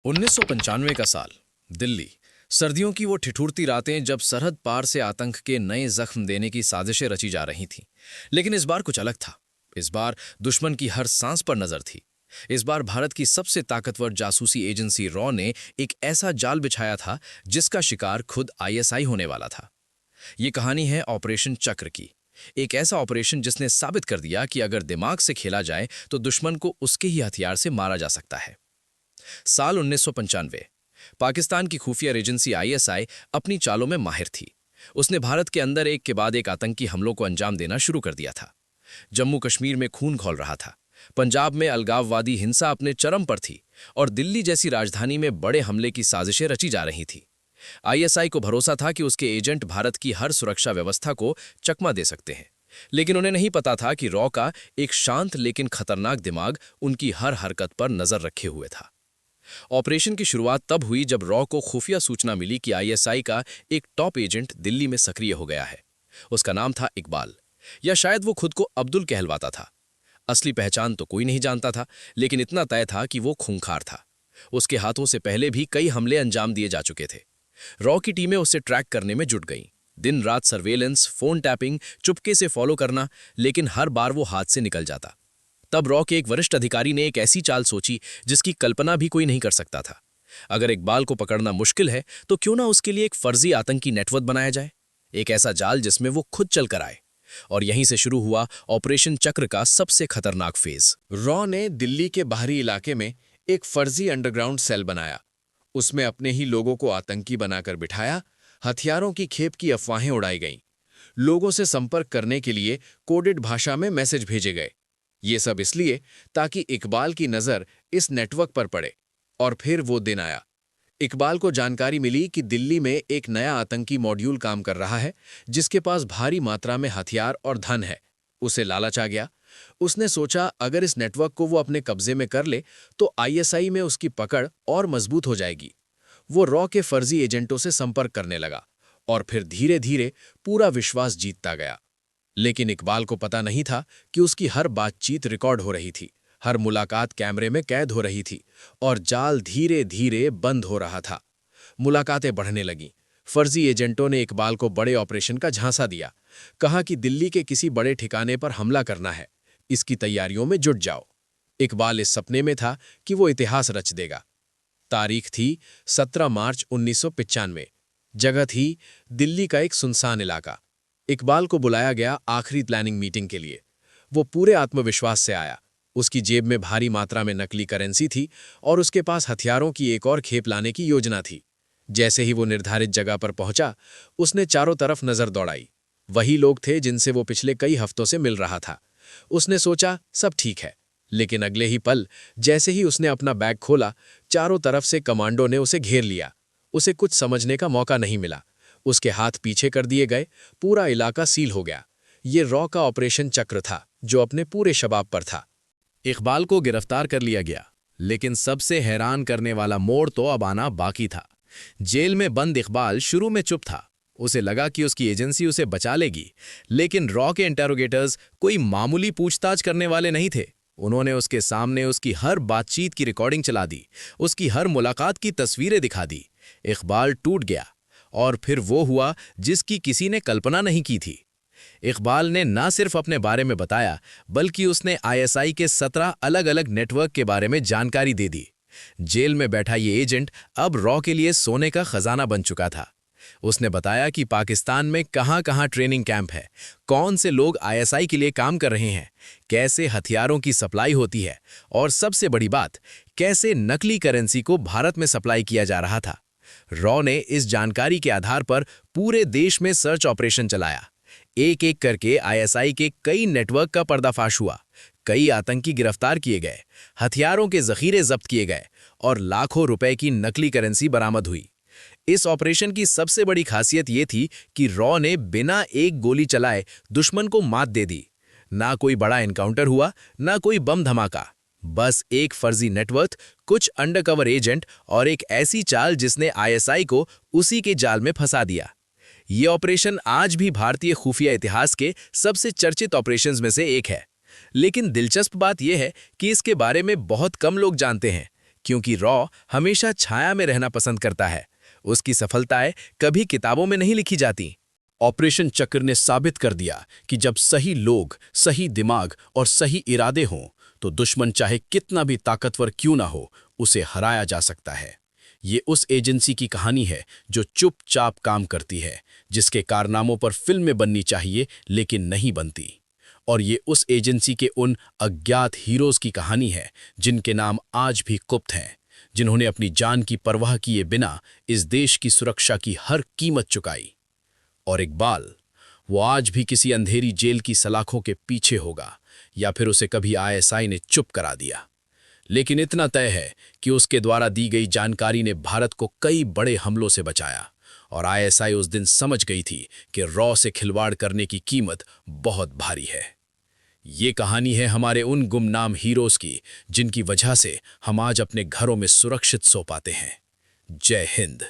1995 का साल, दिल्ली। सर्दियों की वो ठिठुरती रातें जब सरहद पार से आतंक के नए जख्म देने की साजिशें रची जा रही थीं। लेकिन इस बार कुछ अलग था। इस बार दुश्मन की हर सांस पर नजर थी। इस बार भारत की सबसे ताकतवर जासूसी एजेंसी रॉ ने एक ऐसा जाल बिछाया था जिसका शिकार खुद आईएसआई होने वाला था। ये कहानी है ऑपरेशन चक्र की। एक ऐसा ऑपरेशन जिसने साबित कर दिया कि अगर दिमाग से खेला जाए तो दुश्मन को उसके ही हथियार से मारा जा सकता है। साल 1995। पाकिस्तान की खुफिया एजेंसी आईएसआई अपनी चालों में माहिर थी। उसने भारत के अंदर एक के बाद एक आतंकी हमलों को अंजाम देना शुरू कर दिया था। जम्मू कश्मीर में खून खौल रहा था, पंजाब में अलगाववादी हिंसा अपने चरम पर थी और दिल्ली जैसी राजधानी में बड़े हमले की साजिशें रची जा रही थी। आईएसआई को भरोसा था कि उसके एजेंट भारत की हर सुरक्षा व्यवस्था को चकमा दे सकते हैं, लेकिन उन्हें नहीं पता था कि रॉ का एक शांत लेकिन खतरनाक दिमाग उनकी हर हरकत पर नजर रखे हुए था। ऑपरेशन की शुरुआत तब हुई जब रॉ को खुफिया सूचना मिली कि आईएसआई का एक टॉप एजेंट दिल्ली में सक्रिय हो गया है। उसका नाम था इकबाल, या शायद वो खुद को अब्दुल कहलवाता था। असली पहचान तो कोई नहीं जानता था, लेकिन इतना तय था कि वो खूंखार था। उसके हाथों से पहले भी कई हमले अंजाम दिए जा चुके थे। रॉ की टीमें उसे ट्रैक करने में जुट गईं। दिन रात सर्वेलेंस, फोन टैपिंग, चुपके से फॉलो करना, लेकिन हर बार वो हाथ से निकल जाता। तब रॉ के एक वरिष्ठ अधिकारी ने एक ऐसी चाल सोची जिसकी कल्पना भी कोई नहीं कर सकता था। अगर इकबाल को पकड़ना मुश्किल है तो क्यों ना उसके लिए एक फर्जी आतंकी नेटवर्क बनाया जाए, एक ऐसा जाल जिसमें वो खुद चल कर आए। और यहीं से शुरू हुआ ऑपरेशन चक्र का सबसे खतरनाक फेज। रॉ ने दिल्ली के बाहरी इलाके में एक फर्जी अंडरग्राउंड सेल बनाया। उसमें अपने ही लोगों को आतंकी बनाकर बिठाया। हथियारों की खेप की अफवाहें उड़ाई गईं। लोगों से संपर्क करने के लिए कोडेड भाषा में मैसेज भेजे गए। ये सब इसलिए ताकि इकबाल की नज़र इस नेटवर्क पर पड़े। और फिर वो दिन आया। इकबाल को जानकारी मिली कि दिल्ली में एक नया आतंकी मॉड्यूल काम कर रहा है जिसके पास भारी मात्रा में हथियार और धन है। उसे लालच आ गया। उसने सोचा अगर इस नेटवर्क को वो अपने कब्जे में कर ले तो आईएसआई में उसकी पकड़ और मजबूत हो जाएगी। वो रॉ के फर्जी एजेंटों से संपर्क करने लगा और फिर धीरे धीरे पूरा विश्वास जीतता गया। लेकिन इकबाल को पता नहीं था कि उसकी हर बातचीत रिकॉर्ड हो रही थी, हर मुलाकात कैमरे में कैद हो रही थी और जाल धीरे धीरे बंद हो रहा था। मुलाकातें बढ़ने लगीं। फर्जी एजेंटों ने इकबाल को बड़े ऑपरेशन का झांसा दिया। कहा कि दिल्ली के किसी बड़े ठिकाने पर हमला करना है, इसकी तैयारियों में जुट जाओ। इकबाल इस सपने में था कि वो इतिहास रच देगा। तारीख थी 17 मार्च 1995। जगह थी दिल्ली का एक सुनसान इलाका। इकबाल को बुलाया गया आखिरी प्लानिंग मीटिंग के लिए। वो पूरे आत्मविश्वास से आया। उसकी जेब में भारी मात्रा में नकली करेंसी थी और उसके पास हथियारों की एक और खेप लाने की योजना थी। जैसे ही वो निर्धारित जगह पर पहुंचा, उसने चारों तरफ नजर दौड़ाई। वही लोग थे जिनसे वो पिछले कई हफ्तों से मिल रहा था। उसने सोचा सब ठीक है, लेकिन अगले ही पल जैसे ही उसने अपना बैग खोला, चारों तरफ से कमांडो ने उसे घेर लिया। उसे कुछ समझने का मौका नहीं मिला। उसके हाथ पीछे कर दिए गए। पूरा इलाका सील हो गया। ये रॉ का ऑपरेशन चक्र था जो अपने पूरे शबाब पर था। इकबाल को गिरफ्तार कर लिया गया, लेकिन सबसे हैरान करने वाला मोड़ तो अब आना बाकी था। जेल में बंद इकबाल शुरू में चुप था। उसे लगा कि उसकी एजेंसी उसे बचा लेगी, लेकिन रॉ के इंटेरोगेटर्स कोई मामूली पूछताछ करने वाले नहीं थे। उन्होंने उसके सामने उसकी हर बातचीत की रिकॉर्डिंग चला दी, उसकी हर मुलाकात की तस्वीरें दिखा दी। इकबाल टूट गया। और फिर वो हुआ जिसकी किसी ने कल्पना नहीं की थी। इकबाल ने ना सिर्फ अपने बारे में बताया, बल्कि उसने आईएसआई के 17 अलग अलग नेटवर्क के बारे में जानकारी दे दी। जेल में बैठा ये एजेंट अब रॉ के लिए सोने का खजाना बन चुका था। उसने बताया कि पाकिस्तान में कहां-कहां ट्रेनिंग कैंप है, कौन से लोग आईएसआई के लिए काम कर रहे हैं, कैसे हथियारों की सप्लाई होती है और सबसे बड़ी बात, कैसे नकली करेंसी को भारत में सप्लाई किया जा रहा था। रॉ ने इस जानकारी के आधार पर पूरे देश में सर्च ऑपरेशन चलाया। एक एक करके आईएसआई के कई नेटवर्क का पर्दाफाश हुआ। कई आतंकी गिरफ्तार किए गए, हथियारों के जखीरे जब्त किए गए और लाखों रुपए की नकली करेंसी बरामद हुई। इस ऑपरेशन की सबसे बड़ी खासियत यह थी कि रॉ ने बिना एक गोली चलाए दुश्मन को मात दे दी। ना कोई बड़ा एनकाउंटर हुआ, ना कोई बम धमाका, बस एक फर्जी नेटवर्क, कुछ अंडरकवर एजेंट और एक ऐसी चाल जिसने आईएसआई को उसी के जाल में फंसा दिया। ये ऑपरेशन आज भी भारतीय खुफिया इतिहास के सबसे चर्चित ऑपरेशंस में से एक है। लेकिन दिलचस्प बात यह है कि इसके बारे में बहुत कम लोग जानते हैं, क्योंकि रॉ हमेशा छाया में रहना पसंद करता है। उसकी सफलताएं कभी किताबों में नहीं लिखी जाती। ऑपरेशन चक्र ने साबित कर दिया कि जब सही लोग, सही दिमाग और सही इरादे हों तो दुश्मन चाहे कितना भी ताकतवर क्यों ना हो, उसे हराया जा सकता है। ये उस एजेंसी की कहानी है जो चुपचाप काम करती है, जिसके कारनामों पर फिल्में बननी चाहिए लेकिन नहीं बनती। और ये उस एजेंसी के उन अज्ञात हीरोज की कहानी है जिनके नाम आज भी गुप्त हैं, जिन्होंने अपनी जान की परवाह किए बिना इस देश की सुरक्षा की हर कीमत चुकाई। और इकबाल, वो आज भी किसी अंधेरी जेल की सलाखों के पीछे होगा, या फिर उसे कभी आईएसआई ने चुप करा दिया। लेकिन इतना तय है कि उसके द्वारा दी गई जानकारी ने भारत को कई बड़े हमलों से बचाया, और आईएसआई उस दिन समझ गई थी कि रॉ से खिलवाड़ करने की कीमत बहुत भारी है। ये कहानी है हमारे उन गुमनाम हीरोज की, जिनकी वजह से हम आज अपने घरों में सुरक्षित सो पाते हैं। जय हिंद।